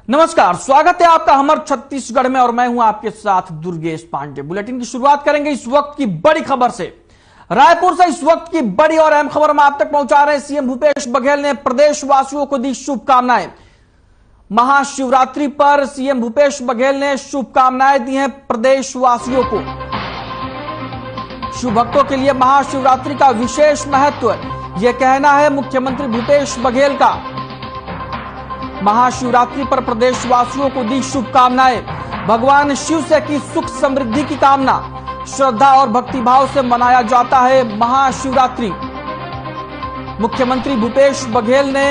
नमस्कार, स्वागत है आपका हमर छत्तीसगढ़ में और मैं हूं आपके साथ दुर्गेश पांडे। बुलेटिन की शुरुआत करेंगे इस वक्त की बड़ी खबर से। रायपुर से इस वक्त की बड़ी और अहम खबर हम आप तक पहुंचा रहे हैं। सीएम भूपेश बघेल ने प्रदेशवासियों को दी शुभकामनाएं। महाशिवरात्रि पर सीएम भूपेश बघेल ने शुभकामनाएं दी हैं प्रदेशवासियों को। शिव भक्तों के लिए महाशिवरात्रि का विशेष महत्व, यह कहना है मुख्यमंत्री भूपेश बघेल का। महाशिवरात्रि पर प्रदेशवासियों को दी शुभकामनाएं। भगवान शिव से की सुख समृद्धि की कामना। श्रद्धा और भक्तिभाव से मनाया जाता है महाशिवरात्रि। मुख्यमंत्री भूपेश बघेल ने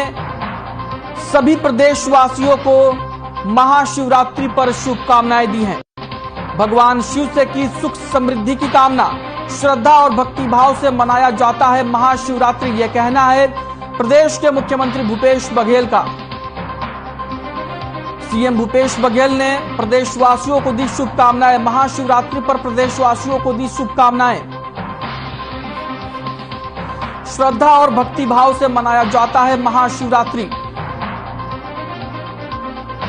सभी प्रदेशवासियों को महाशिवरात्रि पर शुभकामनाएं दी हैं। भगवान शिव से की सुख समृद्धि की कामना। श्रद्धा और भक्तिभाव से मनाया जाता है महाशिवरात्रि, यह कहना है प्रदेश के मुख्यमंत्री भूपेश बघेल का। सीएम भूपेश बघेल ने प्रदेशवासियों को दी शुभकामनाएं। महाशिवरात्रि पर प्रदेशवासियों को दी शुभकामनाएं। श्रद्धा और भक्तिभाव से मनाया जाता है महाशिवरात्रि।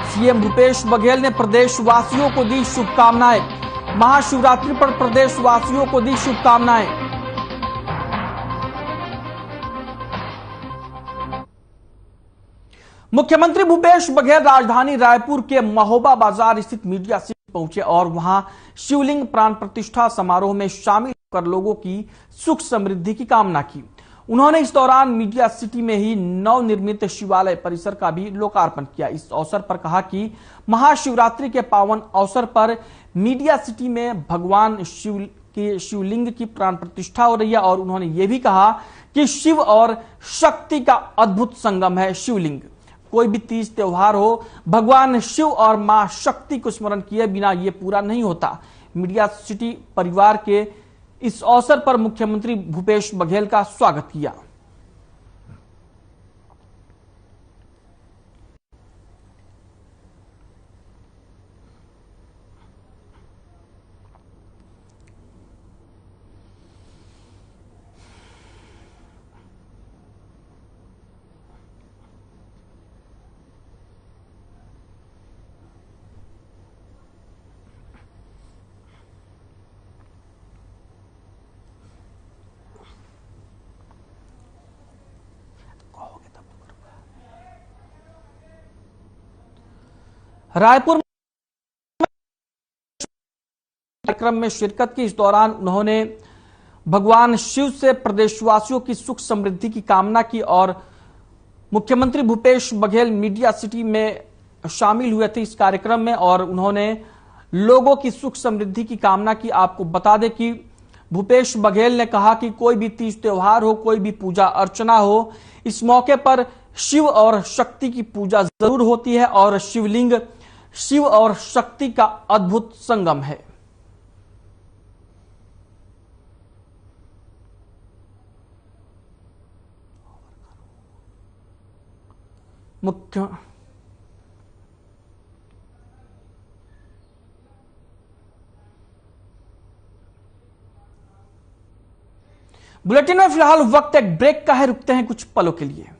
सीएम भूपेश बघेल ने प्रदेशवासियों को दी शुभकामनाएं। महाशिवरात्रि पर प्रदेशवासियों को दी शुभकामनाएं। मुख्यमंत्री भूपेश बघेल राजधानी रायपुर के महोबा बाजार स्थित मीडिया सिटी पहुंचे और वहां शिवलिंग प्राण प्रतिष्ठा समारोह में शामिल होकर लोगों की सुख समृद्धि की कामना की। उन्होंने इस दौरान मीडिया सिटी में ही नवनिर्मित शिवालय परिसर का भी लोकार्पण किया। इस अवसर पर कहा कि महाशिवरात्रि के पावन अवसर पर मीडिया सिटी में भगवान शिव के शिवलिंग की प्राण प्रतिष्ठा हो रही है और उन्होंने ये भी कहा कि शिव और शक्ति का अद्भुत संगम है शिवलिंग। कोई भी तीज त्योहार हो, भगवान शिव और मां शक्ति को स्मरण किए बिना यह पूरा नहीं होता। मीडिया सिटी परिवार के इस अवसर पर मुख्यमंत्री भूपेश बघेल का स्वागत किया। रायपुर कार्यक्रम में शिरकत की। इस दौरान उन्होंने भगवान शिव से प्रदेशवासियों की सुख समृद्धि की कामना की और मुख्यमंत्री भूपेश बघेल मीडिया सिटी में शामिल हुए थे इस कार्यक्रम में और उन्होंने लोगों की सुख समृद्धि की कामना की। आपको बता दें कि भूपेश बघेल ने कहा कि कोई भी तीज त्योहार हो, कोई भी पूजा अर्चना हो, इस मौके पर शिव और शक्ति की पूजा जरूर होती है और शिवलिंग शिव और शक्ति का अद्भुत संगम है। बुलेटिन में फिलहाल वक्त एक ब्रेक का है, रुकते हैं कुछ पलों के लिए।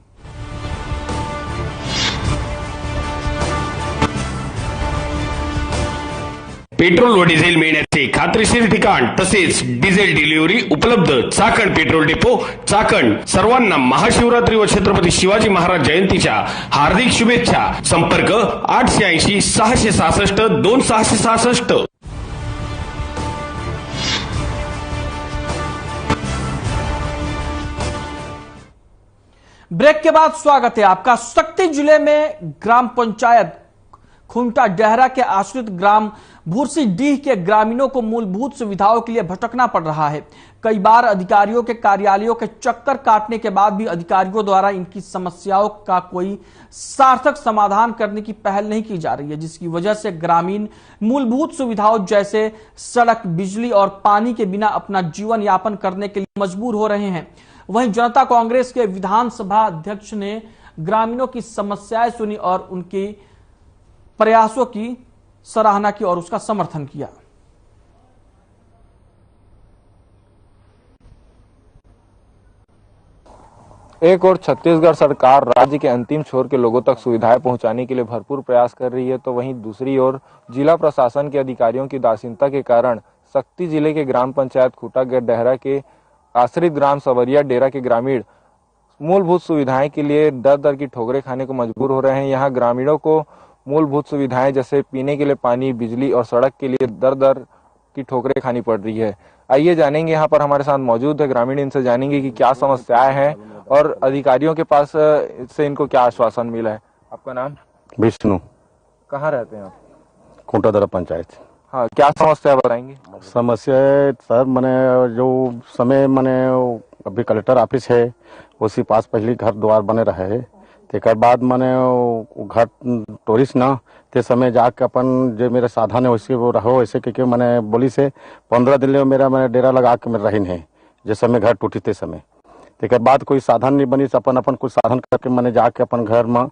पेट्रोल व डिझेल मिळण्याचे खात्रीशीर ठिकाण तसेच डिझेल डिलिव्हरी उपलब्ध चाकण पेट्रोल डेपो चाकण। सर्वांना महाशिवरात्री व छत्रपती शिवाजी महाराज जयंतीच्या हार्दिक शुभेच्छा। संपर्क 880 666 2666। ब्रेक के बाद स्वागत है आपका। शक्ति जिले में ग्राम पंचायत खुंटा डेहरा के आश्रित ग्राम भूरसी डीह के ग्रामीणों को मूलभूत सुविधाओं के लिए भटकना पड़ रहा है। कई बार अधिकारियों के कार्यालयों के चक्कर काटने के बाद भी अधिकारियों द्वारा इनकी समस्याओं का कोई सार्थक समाधान करने की पहल नहीं की जा रही है, जिसकी वजह से ग्रामीण मूलभूत सुविधाओं जैसे सड़क, बिजली और पानी के बिना अपना जीवन यापन करने के लिए मजबूर हो रहे हैं। वहीं जनता कांग्रेस के विधानसभा अध्यक्ष ने ग्रामीणों की समस्याएं सुनी और उनके प्रयासों की सराहना की और उसका समर्थन किया। एक और छत्तीसगढ़ सरकार राज्य के अंतिम छोर के लोगों तक सुविधाएं पहुंचाने के लिए भरपूर प्रयास कर रही है, तो वहीं दूसरी ओर जिला प्रशासन के अधिकारियों की उदासीनता के कारण सक्ती जिले के ग्राम पंचायत खूटागढ़ डेहरा के आश्रित ग्राम सवरिया डेरा के ग्रामीण मूलभूत सुविधाएं के लिए दर दर की ठोकरें खाने को मजबूर हो रहे हैं। यहाँ ग्रामीणों को मूलभूत सुविधाएं जैसे पीने के लिए पानी, बिजली और सड़क के लिए दर दर की ठोकरें खानी पड़ रही है। आइए जानेंगे, यहाँ पर हमारे साथ मौजूद है ग्रामीण, इनसे जानेंगे कि क्या समस्याएं हैं और अधिकारियों के पास से इनको क्या आश्वासन मिला है। आपका नाम? विष्णु। कहाँ रहते हैं आप? खूटागढ़ पंचायत। हाँ, क्या समस्या बताएंगे? समस्या है सर, मैंने जो समय मैंने अभी कलेक्टर ऑफिस है उसी पास पहले घर द्वार बने रहे है, तेकर बाद मैंने घर टोरिस ना ते समय जाके अपन जो मेरे साधन है वैसे वो रहो वैसे क्योंकि मैंने बोली से 15 दिन मेरा मैंने डेरा लगा के मेरे रहीन है जिस समय घर टूटी थे समय। तेकर बाद कोई साधन नहीं बनी, अपन अपन कुछ साधन करके मैंने जाके अपन घर में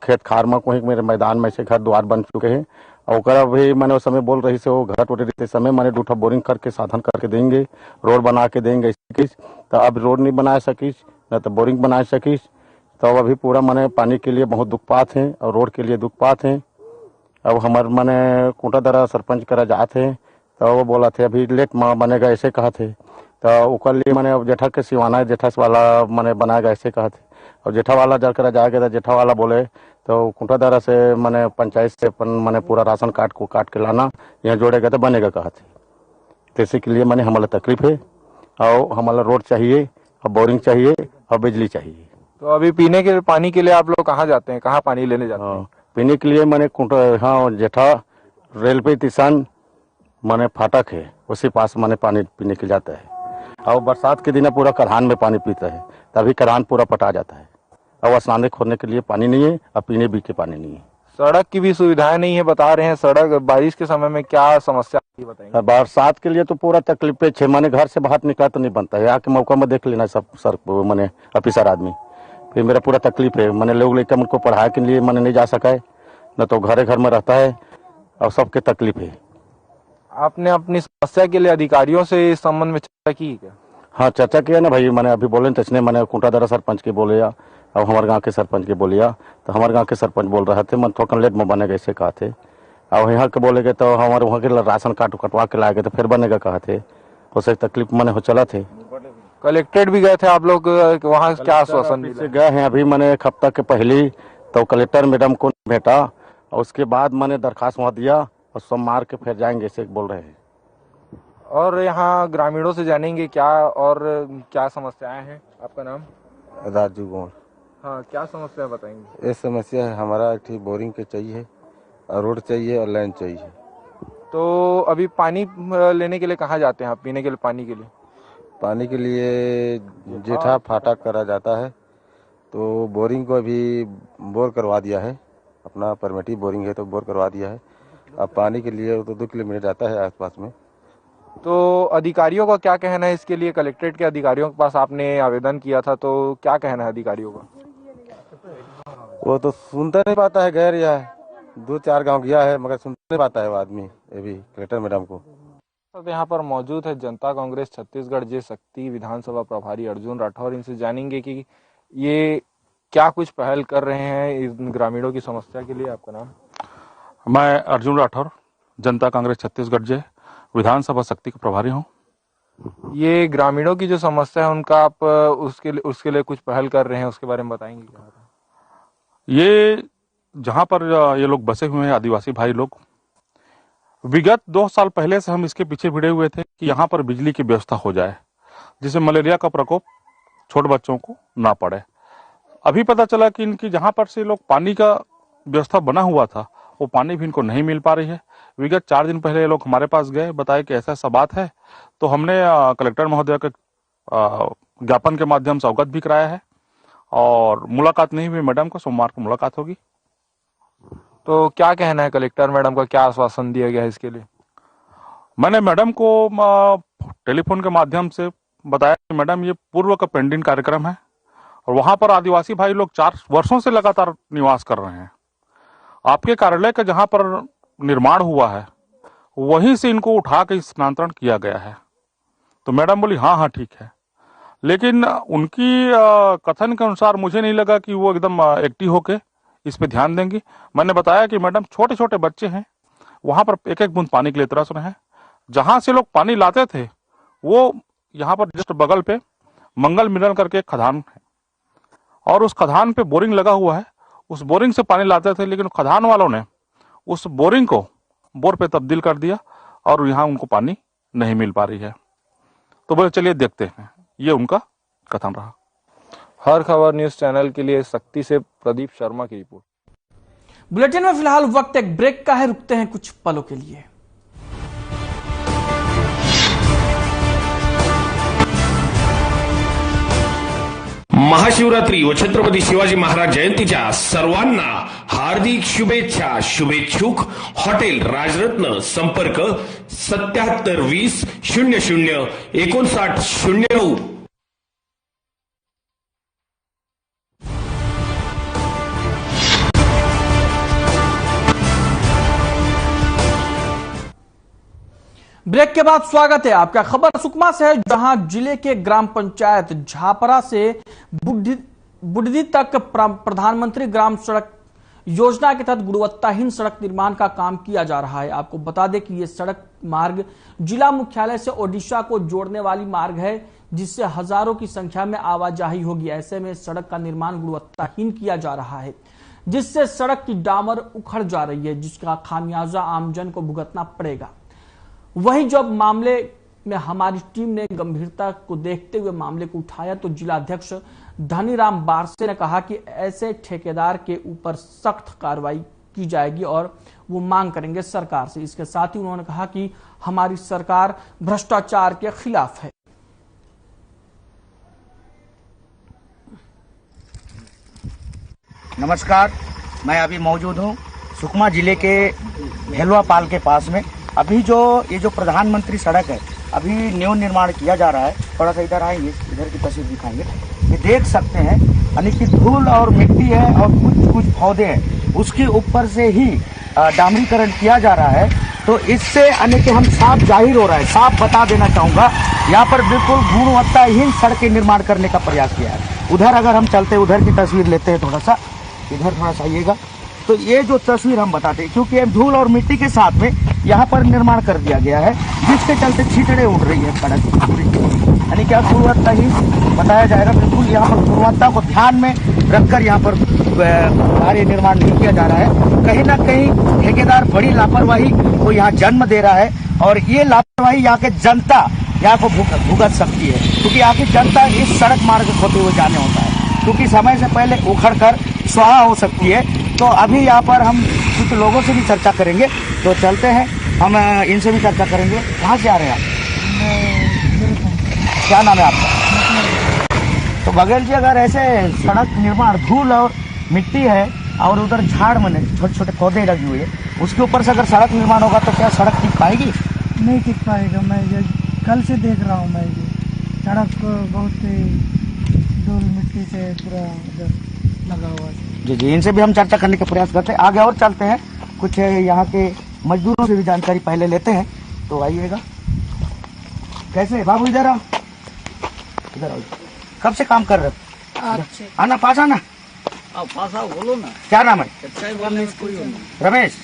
खेत खार में कोई मेरे मैदान में से घर द्वार बन चुके हैं और ओकरा भी मैंने उस समय बोल रही से वो घर टूटे रहते समय मैंने 2 बोरिंग करके साधन करके देंगे, रोड बना के देंगे। तो अब रोड नहीं बना सकीस न तो बोरिंग बना सकीस, तो अभी पूरा मैंने पानी के लिए बहुत दुख पात हैं और रोड के लिए दुख पात हैं। अब हमारे मैंने खूटागढ़ सरपंच करा जाते हैं तो वो बोला थे अभी लेट में बनेगा ऐसे कहा थे, तो ओकर लिए मैंने जेठा के सिवाना जेठा वाला मैंने बनाएगा ऐसे कहा थे और जेठा वाला जाकर जाएगा तो जेठा वाला बोले तो खूटागढ़ से मैंने पंचायत से मैंने पूरा राशन कार्ड को काट के लाना यहाँ जोड़ेगा तो बनेगा कहा थे। तो इसी के लिए मैंने हमारा तकलीफ है और हमारा रोड चाहिए और बोरिंग चाहिए और बिजली चाहिए। तो अभी पीने के पानी के लिए आप लोग कहाँ जाते हैं, कहाँ पानी लेने जाते हैं? पीने के लिए मैंने हाँ जेठा रेलवे स्टेशन मैंने फाटक है उसी पास मैंने पानी पीने के जाता है और बरसात के दिन पूरा करान में पानी पीता है तभी करान पूरा पटा जाता है और स्नान खोलने के लिए पानी नहीं है और पीने भी के पानी नहीं है। सड़क की भी सुविधाएं नहीं है बता रहे हैं। सड़क बारिश के समय में क्या समस्या बताएंगे? बरसात के लिए तो पूरा तकलीफ है, मैंने घर से बाहर निकला तो नहीं बनता है, आके मौका में देख लेना सब सर मैंने ऑफिसर आदमी फिर मेरा पूरा तकलीफ है। मैंने लोग लेकर मुझको पढ़ाई के लिए मैंने नहीं जा सका है, न तो घरे घर में रहता है और सबके तकलीफ है। आपने अपनी समस्या के लिए अधिकारियों से इस संबंध में चर्चा की क्या? हाँ, चर्चा किया ना भाई, मैंने अभी बोले तचने मैंने खूटागढ़ सरपंच के बोले और हमारे गांव के सरपंच के बोलिया तो हमारे गांव के सरपंच बोल रहे थे मन थोड़ा लेट में बनेगा ऐसे कहा थे और यहाँ के बोलेगे तो हमारे वहाँ के राशन कार्ड कटवा के लाएंगे तो फिर बनेगा कहा थे, उससे तकलीफ मैंने हो चला थे। कलेक्ट्रेट भी गए थे आप लोग, वहाँ क्या आश्वासन से गए हैं? अभी मैंने एक हफ्ता के पहले तो कलेक्टर मैडम को भेटा और उसके बाद मैंने दरखास्त वहाँ दिया और सोमवार के फिर जाएंगे ऐसे बोल रहे हैं। और यहाँ ग्रामीणों से जानेंगे क्या और क्या समस्याएं हैं। आपका नाम? राजू गोड़। हाँ, क्या समस्या बताएंगे? ये समस्या है हमारा ठीक बोरिंग के चाहिए और रोड चाहिए और लाइन चाहिए। तो अभी पानी लेने के लिए कहाँ जाते हैं आप, पीने के लिए पानी के लिए? पानी के लिए जेठा फाटा करा जाता है, तो बोरिंग को अभी बोर करवा दिया है, अपना परमिटी बोरिंग है तो बोर करवा दिया है। अब पानी के लिए तो 2 किलोमीटर जाता है आसपास में। तो अधिकारियों का क्या कहना है इसके लिए? कलेक्ट्रेट के अधिकारियों के पास आपने आवेदन किया था, तो क्या कहना है अधिकारियों का? वो तो सुनता नहीं पाता है, गैर या 2-4 गांव गया है मगर सुनता नहीं पाता है वो आदमी अभी कलेक्टर मैडम को। तो यहाँ पर मौजूद है जनता कांग्रेस छत्तीसगढ़ जे सक्ती विधानसभा प्रभारी अर्जुन राठौर, इनसे जानेंगे कि ये क्या कुछ पहल कर रहे हैं इन ग्रामीणों की समस्या के लिए। आपका नाम? मैं अर्जुन राठौर, जनता कांग्रेस छत्तीसगढ़ जे विधानसभा शक्ति का प्रभारी हूँ। ये ग्रामीणों की जो समस्या है उनका आप उसके लिए कुछ पहल कर रहे हैं, उसके बारे में बताएंगे क्या? ये जहाँ पर ये लोग बसे हुए हैं आदिवासी भाई लोग, विगत 2 साल पहले से हम इसके पीछे भिड़े हुए थे कि यहाँ पर बिजली की व्यवस्था हो जाए जिससे मलेरिया का प्रकोप छोटे बच्चों को ना पड़े। अभी पता चला कि इनकी जहाँ पर से लोग पानी का व्यवस्था बना हुआ था वो पानी भी इनको नहीं मिल पा रही है। विगत 4 दिन पहले ये लोग हमारे पास गए, बताए कि ऐसा बात है, तो हमने कलेक्टर महोदय के ज्ञापन के माध्यम से अवगत भी कराया है और मुलाकात नहीं हुई मैडम को, सोमवार को मुलाकात होगी। तो क्या कहना है कलेक्टर मैडम का, क्या आश्वासन दिया गया है इसके लिए? मैंने मैडम को टेलीफोन के माध्यम से बताया कि मैडम ये पूर्व का पेंडिंग कार्यक्रम है और वहां पर आदिवासी भाई लोग 4 वर्षों से लगातार निवास कर रहे हैं। आपके कार्यालय का जहां पर निर्माण हुआ है वहीं से इनको उठा के स्थानांतरण किया गया है। तो मैडम बोली हाँ ठीक है, लेकिन उनकी कथन के अनुसार मुझे नहीं लगा कि वो एकदम एक्टिव होके इस पे ध्यान देंगी। मैंने बताया कि मैडम छोटे छोटे बच्चे हैं, वहां पर एक एक बूंद पानी के लिए तरस रहे हैं। जहां से लोग पानी लाते थे वो यहाँ पर जस्ट बगल पे मंगल मिलन करके एक खदान है और उस खदान पे बोरिंग लगा हुआ है। उस बोरिंग से पानी लाते थे, लेकिन खदान वालों ने उस बोरिंग को बोर पे तब्दील कर दिया और यहाँ उनको पानी नहीं मिल पा रही है। तो बोले चलिए देखते हैं, ये उनका कथन रहा। हर खबर न्यूज चैनल के लिए शक्ति से प्रदीप शर्मा की रिपोर्ट। बुलेटिन में फिलहाल वक्त एक ब्रेक का है, रुकते हैं कुछ पलों के लिए। महाशिवरात्री व छत्रपती शिवाजी महाराज जयंतीच्या सर्वांना हार्दिक शुभेच्छा। शुभेच्छुक हॉटेल राजरत्न, संपर्क 7720 00 59 09। ब्रेक के बाद स्वागत है आपका। खबर सुकमा से है, जहां जिले के ग्राम पंचायत झापरा से बुढ़दी तक प्रधानमंत्री ग्राम सड़क योजना के तहत गुणवत्ताहीन सड़क निर्माण का काम किया जा रहा है। आपको बता दें कि यह सड़क मार्ग जिला मुख्यालय से ओडिशा को जोड़ने वाली मार्ग है, जिससे हजारों की संख्या में आवाजाही होगी। ऐसे में सड़क का निर्माण गुणवत्ताहीन किया जा रहा है, जिससे सड़क की डामर उखड़ जा रही है, जिसका खामियाजा आमजन को भुगतना पड़ेगा। वहीं जब मामले में हमारी टीम ने गंभीरता को देखते हुए मामले को उठाया तो जिलाध्यक्ष धनीराम बारसे ने कहा कि ऐसे ठेकेदार के ऊपर सख्त कार्रवाई की जाएगी और वो मांग करेंगे सरकार से। इसके साथ ही उन्होंने कहा कि हमारी सरकार भ्रष्टाचार के खिलाफ है। नमस्कार, मैं अभी मौजूद हूँ सुकमा जिले के भेलवापाल के पास में। अभी ये जो प्रधानमंत्री सड़क है, अभी न्यू निर्माण किया जा रहा है। थोड़ा सा इधर आएंगे, इधर की तस्वीर दिखाएंगे। ये देख सकते हैं, यानी कि धूल और मिट्टी है और कुछ पौधे हैं, उसके ऊपर से ही डामरीकरण किया जा रहा है। तो इससे यानी कि हम साफ जाहिर हो रहा है, साफ बता देना चाहूंगा, यहाँ पर बिल्कुल गुणवत्ताहीन सड़क निर्माण करने का प्रयास किया है। उधर अगर हम चलते, उधर की तस्वीर लेते हैं, थोड़ा सा इधर थोड़ा सा आइएगा। तो ये जो तस्वीर हम बताते हैं, क्योंकि धूल और मिट्टी के साथ में यहाँ पर निर्माण कर दिया गया है, जिसके चलते छींटे उड़ रही है सड़क, यानी क्या गुणवत्ता ही बताया जाएगा। बिल्कुल यहाँ पर गुणवत्ता को ध्यान में रखकर यहाँ पर कार्य निर्माण नहीं किया जा रहा है। कहीं ना कहीं ठेकेदार बड़ी लापरवाही को यहाँ जन्म दे रहा है और ये लापरवाही यहाँ के जनता यहाँ को भुगत सकती है, क्योंकि यहाँ की जनता इस सड़क मार्ग होते हुए जाने होता है, क्योंकि समय से पहले उखड़ कर स्वाहा हो सकती है। तो अभी यहाँ पर हम कुछ लोगों से भी चर्चा करेंगे, तो चलते हैं, हम इनसे भी चर्चा करेंगे। कहाँ से आ रहे हैं आप? क्या नाम है आपका? तो बघेल जी, अगर ऐसे सड़क निर्माण, धूल और मिट्टी है और उधर झाड़ में छोटे छोटे पौधे लगे हुए हैं, उसके ऊपर से अगर सड़क निर्माण होगा तो क्या सड़क टिक पाएगी? नहीं टिक पाएगा। मैं ये कल से देख रहा हूँ, मैं ये सड़क बहुत धूल मिट्टी से पूरा लगा हुआ है। जी, इनसे भी हम चर्चा करने का प्रयास करते हैं। आगे और चलते हैं, कुछ यहाँ के मजदूरों से भी जानकारी पहले लेते हैं। तो आइएगा। कैसे बाबू, इधर आओ, इधर आओ। कब से काम कर रहे हो? आना, पास आना। पास आओ, बोलो ना। क्या नाम है? रमेश।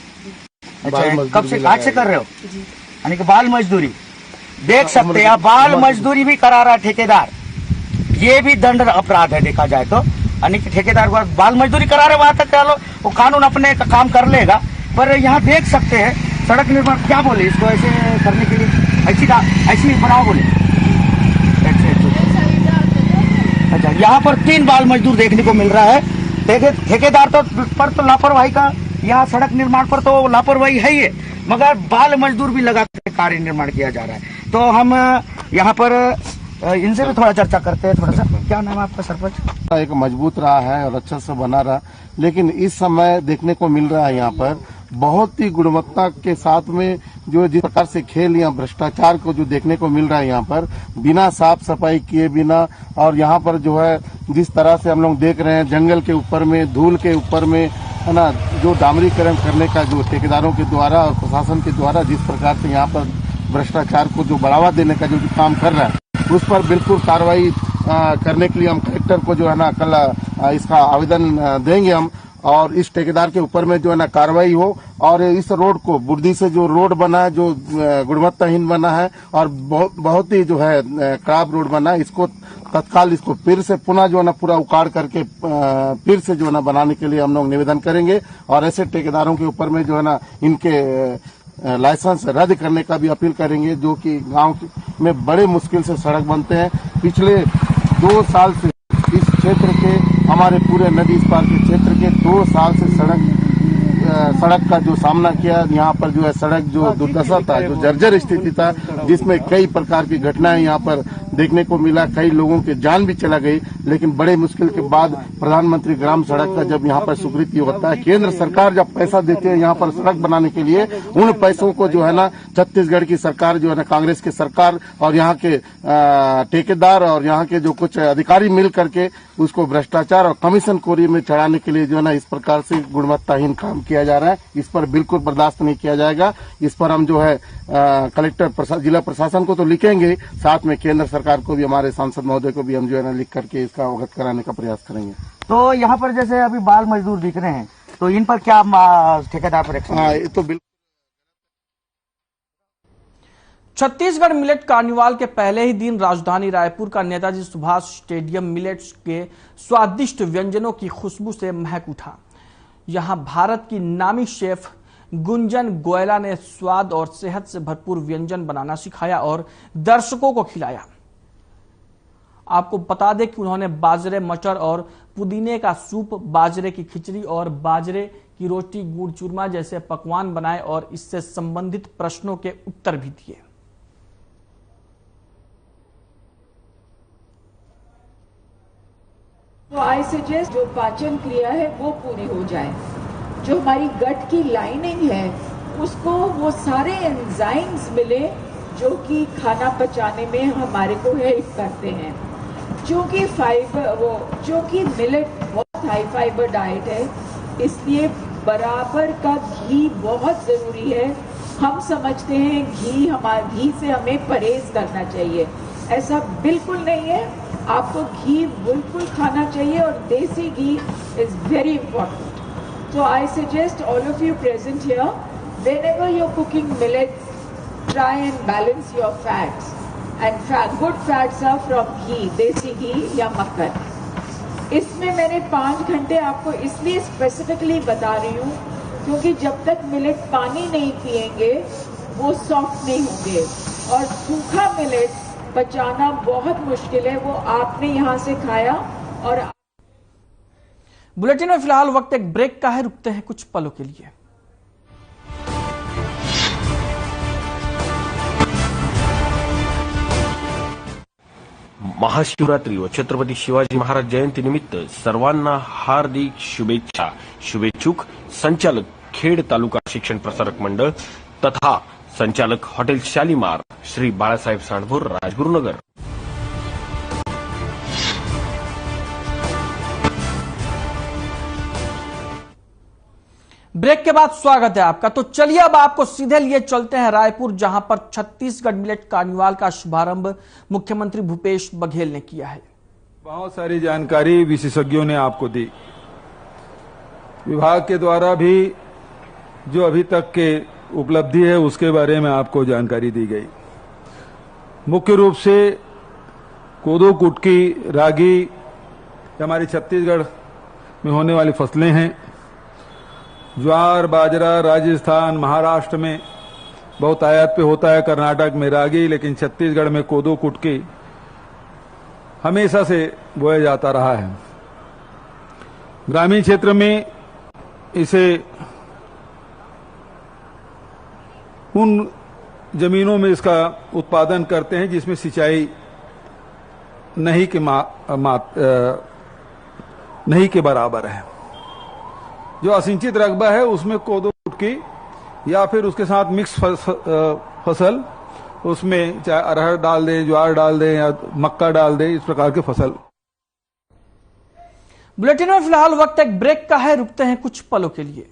अच्छा, कब से, आज से कर रहे हो? यानी कि बाल मजदूरी देख सकते हैं आप, बाल मजदूरी भी करा रहा है ठेकेदार। ये भी दंड अपराध है देखा जाए तो, यानी कि ठेकेदार को बाल मजदूरी करा रहे, वहां तक चलो वो कानून अपने का काम कर लेगा। पर यहाँ देख सकते हैं सड़क निर्माण, क्या बोले इसको ऐसे करने के लिए, ऐसी बनाओ बोले। अच्छा, यहाँ पर 3 बाल मजदूर देखने को मिल रहा है। ठेकेदार पर तो लापरवाही का, यहाँ सड़क निर्माण पर तो लापरवाही है ही है, मगर बाल मजदूर भी लगा के कार्य निर्माण किया जा रहा है। तो हम यहाँ पर इनसे भी थोड़ा चर्चा करते हैं। थोड़ा सा, क्या नाम है आपका सरपंच? एक मजबूत रहा है और अच्छा से बना रहा, लेकिन इस समय देखने को मिल रहा है यहाँ पर बहुत ही गुणवत्ता के साथ में जो जिस प्रकार से खेल या भ्रष्टाचार को जो देखने को मिल रहा है यहाँ पर, बिना साफ सफाई किए बिना, और यहाँ पर जो है जिस तरह से हम लोग देख रहे हैं जंगल के ऊपर में, धूल के ऊपर में, है ना, जो डामरीकरण करने का जो ठेकेदारों के द्वारा और प्रशासन के द्वारा जिस प्रकार से यहाँ पर भ्रष्टाचार को जो बढ़ावा देने का जो काम कर रहा है, उस पर बिल्कुल कार्रवाई करने के लिए हम कलेक्टर को जो है ना कल इसका आवेदन देंगे हम, और इस ठेकेदार के ऊपर में जो है ना कार्रवाई हो, और इस रोड को बुर्दी से जो रोड बना है जो गुणवत्ताहीन बना है और बहुत ही जो है खराब रोड बना है, इसको तत्काल इसको फिर से पुनः जो है ना पूरा उखाड़ करके फिर से जो है ना बनाने के लिए हम लोग निवेदन करेंगे। और ऐसे ठेकेदारों के ऊपर में जो है ना इनके लाइसेंस रद्द करने का भी अपील करेंगे, जो कि गांव में बड़े मुश्किल से सड़क बनते हैं। पिछले 2 साल से इस क्षेत्र के हमारे पूरे नदी इस पार के क्षेत्र के 2 साल से सड़क का जो सामना किया, यहाँ पर जो है सड़क जो दुर्दशा था, जो जर्जर स्थिति था, जिसमें कई प्रकार की घटनाएं यहाँ पर देखने को मिला, कई लोगों की जान भी चला गई। लेकिन बड़े मुश्किल के बाद प्रधानमंत्री ग्राम सड़क का जब यहाँ पर स्वीकृति होता है, केंद्र सरकार जब पैसा देती है यहाँ पर सड़क बनाने के लिए, उन पैसों को जो है ना छत्तीसगढ़ की सरकार जो है ना कांग्रेस की सरकार और यहाँ के ठेकेदार और यहाँ के जो कुछ अधिकारी मिल करके उसको भ्रष्टाचार और कमीशन खोरी में चढ़ाने के लिए जो है ना इस प्रकार से गुणवत्ताहीन काम किया जा रहा है। इस पर बिल्कुल बर्दाश्त नहीं किया जाएगा। इस पर हम जो है कलेक्टर जिला प्रशासन को तो लिखेंगे, साथ में केंद्र सरकार को भी, हमारे सांसद महोदय को भी हम जो है ना लिख करके इसका अवगत कराने का प्रयास करेंगे। तो यहाँ पर जैसे अभी बाल मजदूर दिख रहे हैं, तो इन पर क्या ठेकेदार पर एक्शन? हाँ, ये तो बिल्कुल। छत्तीसगढ़ मिलेट कार्निवाल के पहले ही दिन राजधानी रायपुर का नेताजी सुभाष स्टेडियम मिलेट्स के स्वादिष्ट व्यंजनों की खुशबू से महक उठा। यहां भारत की नामी शेफ गुंजन गोयला ने स्वाद और सेहत से भरपूर व्यंजन बनाना सिखाया और दर्शकों को खिलाया। आपको बता दें कि उन्होंने बाजरे, मटर और पुदीने का सूप, बाजरे की खिचड़ी और बाजरे की रोटी, गुड़ चूरमा जैसे पकवान बनाए और इससे संबंधित प्रश्नों के उत्तर भी दिए। तो आई सजेस्ट जो पाचन क्रिया है वो पूरी हो जाए, जो हमारी गट की लाइनिंग है उसको वो सारे एंजाइम्स मिले जो कि खाना पचाने में हमारे को हेल्प करते हैं। क्योंकि क्योंकि मिलेट बहुत हाई फाइबर डाइट है, इसलिए बराबर का घी बहुत जरूरी है। हम समझते हैं घी से हमें परहेज करना चाहिए, ऐसा बिल्कुल नहीं है। आपको घी बिल्कुल खाना चाहिए और desi ghee is very important. So I suggest all of you present here, whenever you're cooking millets, try and balance your fats. And good fats are from ghee, देसी घी या मक्खन। इसमें मैंने 5 घंटे आपको इसलिए स्पेसिफिकली बता रही हूँ क्योंकि जब तक मिलेट पानी नहीं पिएंगे वो सॉफ्ट नहीं होंगे, और सूखा मिलेट पचाना बहुत मुश्किल है। वो आपने यहाँ से खाया। और बुलेटिन में फिलहाल वक्त एक ब्रेक का है, रुकते हैं कुछ पलों के लिए। महाशिवरात्री व छत्रपती शिवाजी महाराज जयंती निमित्त सर्वांना हार्दिक शुभेच्छा। शुभेच्छुक संचालक खेड तालुका शिक्षण प्रसारक मंडळ तथा संचालक हॉटेल शालीमार श्री बाळासाहेब सांडभोर, राजगुरुनगर। ब्रेक के बाद स्वागत है आपका। तो चलिए अब आपको सीधे लिए चलते हैं रायपुर, जहां पर छत्तीसगढ़ मिलेट कार्निवाल का शुभारंभ मुख्यमंत्री भूपेश बघेल ने किया है। बहुत सारी जानकारी विशेषज्ञों ने आपको दी। विभाग के द्वारा भी जो अभी तक के उपलब्धि है उसके बारे में आपको जानकारी दी गई। मुख्य रूप से कोदो, कुटकी, रागी हमारी छत्तीसगढ़ में होने वाली फसलें हैं। ज्वार, बाजरा राजस्थान, महाराष्ट्र में बहुत आयात पे होता है, कर्नाटक में रागी, लेकिन छत्तीसगढ़ में कोदो, कुटकी हमेशा से बोया जाता रहा है। ग्रामीण क्षेत्र में इसे उन जमीनों में इसका उत्पादन करते हैं जिसमें सिंचाई नहीं के बराबर है। जो असिंचित रकबा है उसमें कोदो, कुटकी या फिर उसके साथ मिक्स फसल, उसमें चाहे अरहर डाल दें, ज्वार डाल दें या मक्का डाल दें, इस प्रकार के फसल। बुलेटिन में फिलहाल वक्त एक ब्रेक का है, रुकते हैं कुछ पलों के लिए।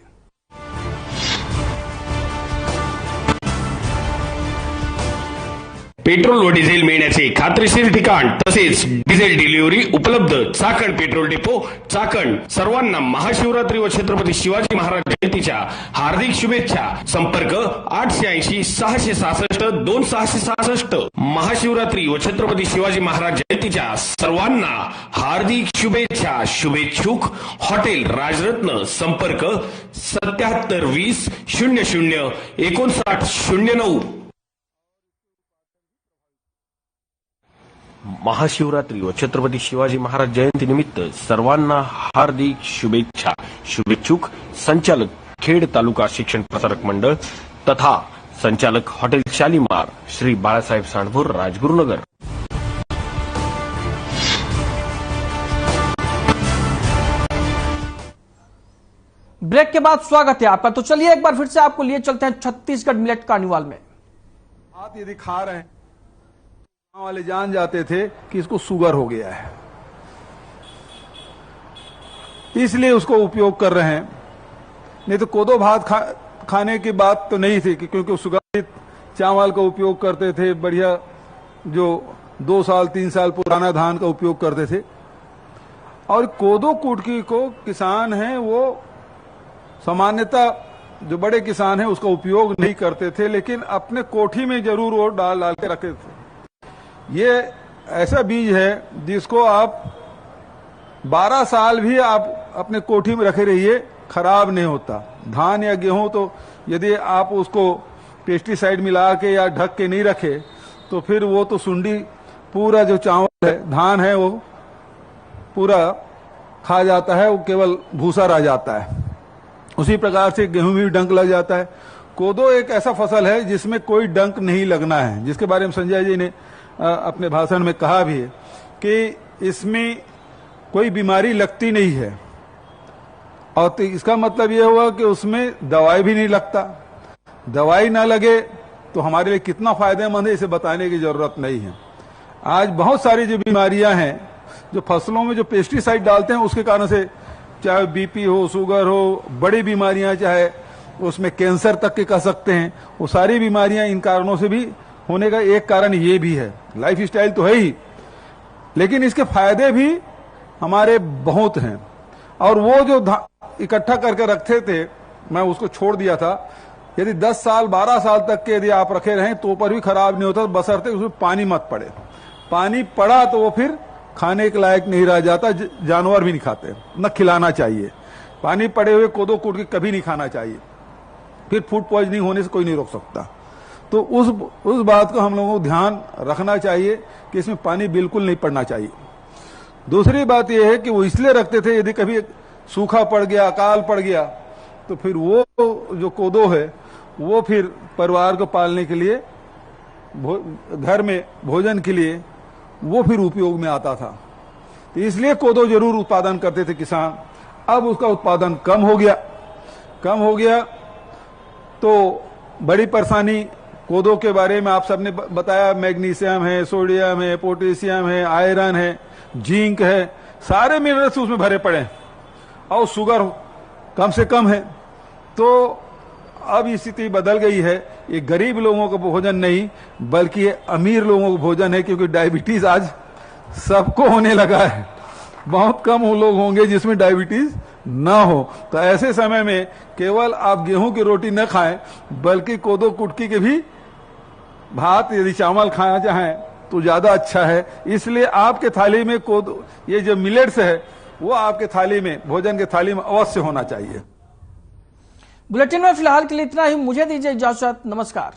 पेट्रोल व डिझेल मिळण्याचे खात्रीशीर ठिकाण तसेच डिझेल डिलिव्हरी उपलब्ध चाकण पेट्रोल डेपो चाकण. सर्वांना महाशिवरात्री व छत्रपती शिवाजी महाराज जयंतीच्या हार्दिक शुभेच्छा. संपर्क 880 666 2666. महाशिवरात्री व छत्रपती शिवाजी महाराज जयंतीच्या सर्वांना हार्दिक शुभेच्छा. शुभेच्छुक हॉटेल राजरत्न. संपर्क 77 20 00 59 09. महाशिवरात्री व छत्रपती शिवाजी महाराज जयंती निमित्त सर्वांना हार्दिक शुभेच्छा. शुभेच्छुक संचालक खेड तालुका शिक्षण प्रसारक मंडळ तथा संचालक हॉटेल शालीमार श्री बाळासाहेब सांडभोर राजगुरुनगर. ब्रेक के बाद स्वागत है आपका। तो चलिए एक बार फिर से आपको लिए चलते हैं छत्तीसगढ़ मिलेट कार्निवाल में। आप यदि खा रहे हैं वाले जान जाते थे कि इसको शुगर हो गया है, इसलिए उसको उपयोग कर रहे हैं। नहीं तो कोदो भात खाने की बात तो नहीं थी क्योंकि सुगंधित चावल का उपयोग करते थे, बढ़िया जो 2 साल 3 साल पुराना धान का उपयोग करते थे। और कोदो कुटकी को किसान हैं वो सामान्यतः जो बड़े किसान हैं उसका उपयोग नहीं करते थे, लेकिन अपने कोठी में जरूर वो डाल के रखते थे। ये ऐसा बीज है जिसको आप 12 साल भी आप अपने कोठी में रखे रहिए, खराब नहीं होता। धान या गेहूं तो यदि आप उसको पेस्टिसाइड मिला के या ढक के नहीं रखे तो फिर वो तो सुंडी पूरा जो चावल है धान है वो पूरा खा जाता है, वो केवल भूसा रह जाता है। उसी प्रकार से गेहूं में भी डंक लग जाता है। कोदो एक ऐसा फसल है जिसमें कोई डंक नहीं लगना है, जिसके बारे में संजय जी ने अपने भाषण में कहा भी है कि इसमें कोई बीमारी लगती नहीं है। और तो इसका मतलब यह हुआ कि उसमें दवाई भी नहीं लगता। दवाई ना लगे तो हमारे लिए कितना फायदेमंद है इसे बताने की जरूरत नहीं है। आज बहुत सारी जो बीमारियां हैं जो फसलों में जो पेस्टिसाइड डालते हैं उसके कारण से, चाहे बीपी हो, शुगर हो, बड़ी बीमारियां, चाहे उसमें कैंसर तक के कह सकते हैं, वो सारी बीमारियां इन कारणों से भी होने का एक कारण ये भी है। लाइफ स्टाइल तो है ही, लेकिन इसके फायदे भी हमारे बहुत हैं। और वो जो इकट्ठा करके रखते थे, मैं उसको छोड़ दिया था। यदि 10 साल 12 साल तक के यदि आप रखे रहें तो पर भी खराब नहीं होता, बशर्ते उसमें पानी मत पड़े। पानी पड़ा तो वो फिर खाने के लायक नहीं रह जाता, जानवर भी नहीं खाते, न खिलाना चाहिए। पानी पड़े हुए कोदो कूट के कभी नहीं खाना चाहिए, फिर फूड पॉइजनिंग होने से कोई नहीं रोक सकता। तो उस बात को हम लोगों को ध्यान रखना चाहिए कि इसमें पानी बिल्कुल नहीं पड़ना चाहिए। दूसरी बात यह है कि वो इसलिए रखते थे यदि कभी सूखा पड़ गया, अकाल पड़ गया तो फिर वो जो कोदो है वो फिर परिवार को पालने के लिए, घर में भोजन के लिए वो फिर उपयोग में आता था। तो इसलिए कोदो जरूर उत्पादन करते थे किसान। अब उसका उत्पादन कम हो गया तो बड़ी परेशानी। कोदो के बारे में आप सबने बताया, मैग्नीशियम है, सोडियम है, पोटेशियम है, आयरन है, जिंक है, सारे मिनरल्स उसमें भरे पड़े हैं और शुगर कम से कम है। तो अब स्थिति बदल गई है। ये गरीब लोगों का भोजन नहीं बल्कि ये अमीर लोगों का भोजन है, क्योंकि डायबिटीज आज सबको होने लगा है। बहुत कम वो लोग होंगे जिसमें डायबिटीज ना हो। तो ऐसे समय में केवल आप गेहूं की रोटी न खाएं बल्कि कोदो कुटकी के भी भात यदि चावल खाना चाहें तो ज्यादा अच्छा है। इसलिए आपके थाली में कोदो, ये जो मिलेट्स है वो आपके थाली में, भोजन के थाली में अवश्य होना चाहिए। बुलेटिन में फिलहाल के लिए इतना ही। मुझे दीजिए इजाजत। नमस्कार।